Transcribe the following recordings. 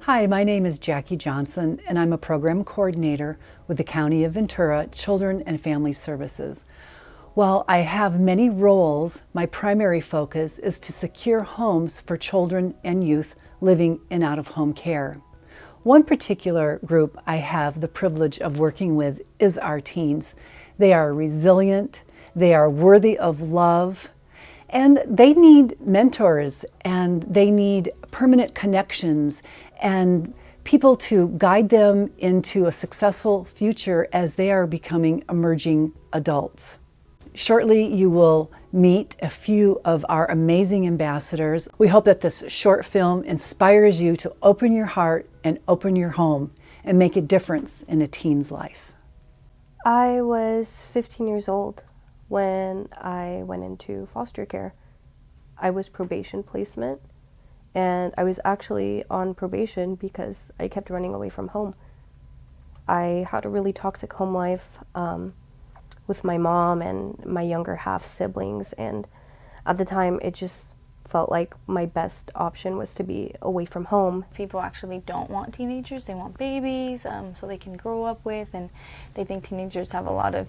Hi, my name is Jackie Johnson, and I'm a program coordinator with the County of Ventura Children and Family Services. While I have many roles, my primary focus is to secure homes for children and youth living in out-of-home care. One particular group I have the privilege of working with is our teens. They are resilient, they are worthy of love, and they need mentors and they need permanent connections and people to guide them into a successful future as they are becoming emerging adults. Shortly, you will meet a few of our amazing ambassadors. We hope that this short film inspires you to open your heart and open your home and make a difference in a teen's life. I was 15 years old when I went into foster care. I was probation placement, and I was actually on probation because I kept running away from home. I had a really toxic home life with my mom and my younger half siblings, and at the time it just felt like my best option was to be away from home. People actually don't want teenagers, they want babies so they can grow up with, and they think teenagers have a lot of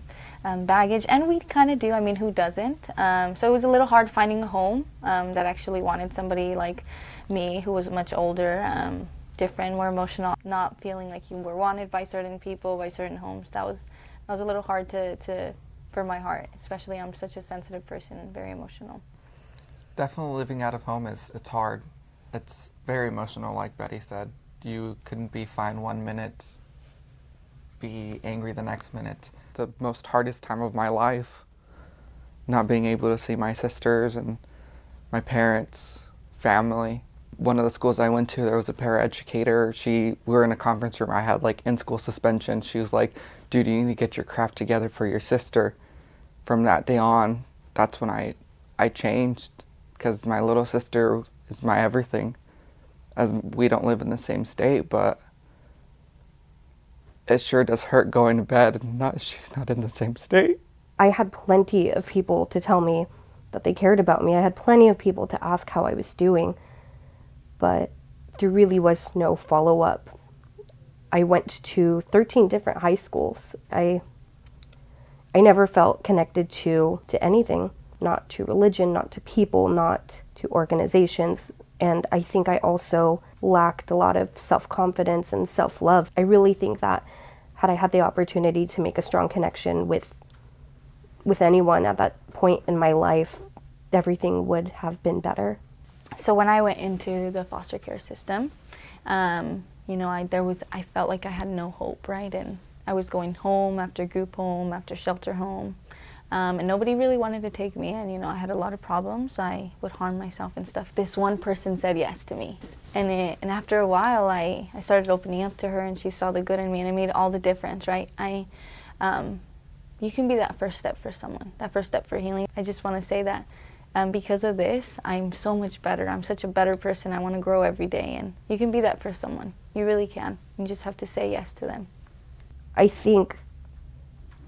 baggage, and we kind of do. I mean, who doesn't? So it was a little hard finding a home that actually wanted somebody like me who was much older, different, more emotional, not feeling like you were wanted by certain people, by certain homes. That was a little hard for my heart, especially I'm such a sensitive person and very emotional. Definitely living out of home it's hard. It's very emotional, like Betty said. You can be fine one minute, be angry the next minute. The most hardest time of my life, not being able to see my sisters and my parents, family. One of the schools I went to, there was a paraeducator. We were in a conference room. I had like in-school suspension. She was like, dude, you need to get your crap together for your sister. From that day on, that's when I changed, because my little sister is my everything. As we don't live in the same state, but it sure does hurt going to bed and she's not in the same state. I had plenty of people to tell me that they cared about me. I had plenty of people to ask how I was doing, but there really was no follow-up. I went to 13 different high schools. I never felt connected to anything, not to religion, not to people, not to organizations. And I think I also lacked a lot of self-confidence and self-love. I really think that had I had the opportunity to make a strong connection with anyone at that point in my life, everything would have been better. So when I went into the foster care system, I felt like I had no hope, right? And I was going home after group home, after shelter home, and nobody really wanted to take me in. I had a lot of problems. I would harm myself and stuff. This one person said yes to me, and after a while, I started opening up to her, and she saw the good in me, and it made all the difference, right? You can be that first step for someone, that first step for healing. I just want to say that because of this, I'm so much better. I'm such a better person. I want to grow every day, and you can be that for someone. You really can. You just have to say yes to them. I think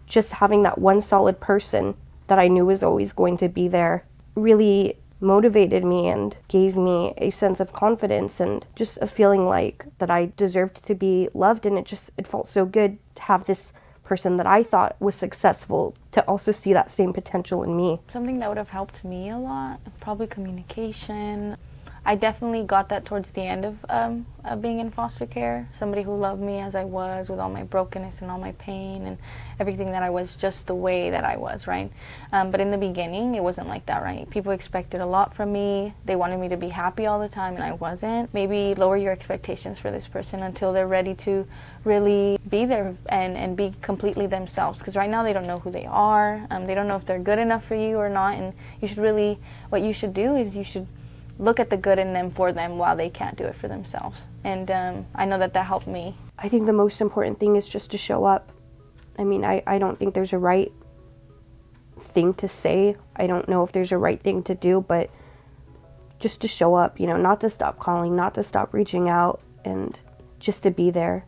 just having that one solid person that I knew was always going to be there really motivated me and gave me a sense of confidence and just a feeling like that I deserved to be loved. And it felt so good to have this person that I thought was successful to also see that same potential in me. Something that would have helped me a lot, probably communication. I definitely got that towards the end of being in foster care. Somebody who loved me as I was, with all my brokenness and all my pain and everything that I was, just the way that I was, right? But in the beginning, it wasn't like that, right? People expected a lot from me. They wanted me to be happy all the time, and I wasn't. Maybe lower your expectations for this person until they're ready to really be there and be completely themselves. Because right now, they don't know who they are. They don't know if they're good enough for you or not. And what you should do is you should look at the good in them for them while they can't do it for themselves. And I know that helped me. I think the most important thing is just to show up. I mean, I don't think there's a right thing to say. I don't know if there's a right thing to do, but just to show up, not to stop calling, not to stop reaching out, and just to be there.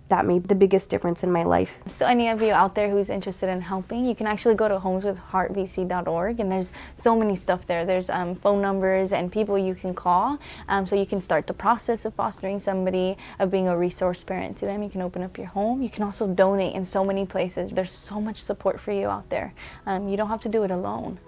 that made the biggest difference in my life. So any of you out there who's interested in helping, you can actually go to homeswithheartvc.org, and there's so many stuff there. There's phone numbers and people you can call, so you can start the process of fostering somebody, of being a resource parent to them. You can open up your home. You can also donate in so many places. There's so much support for you out there. You don't have to do it alone.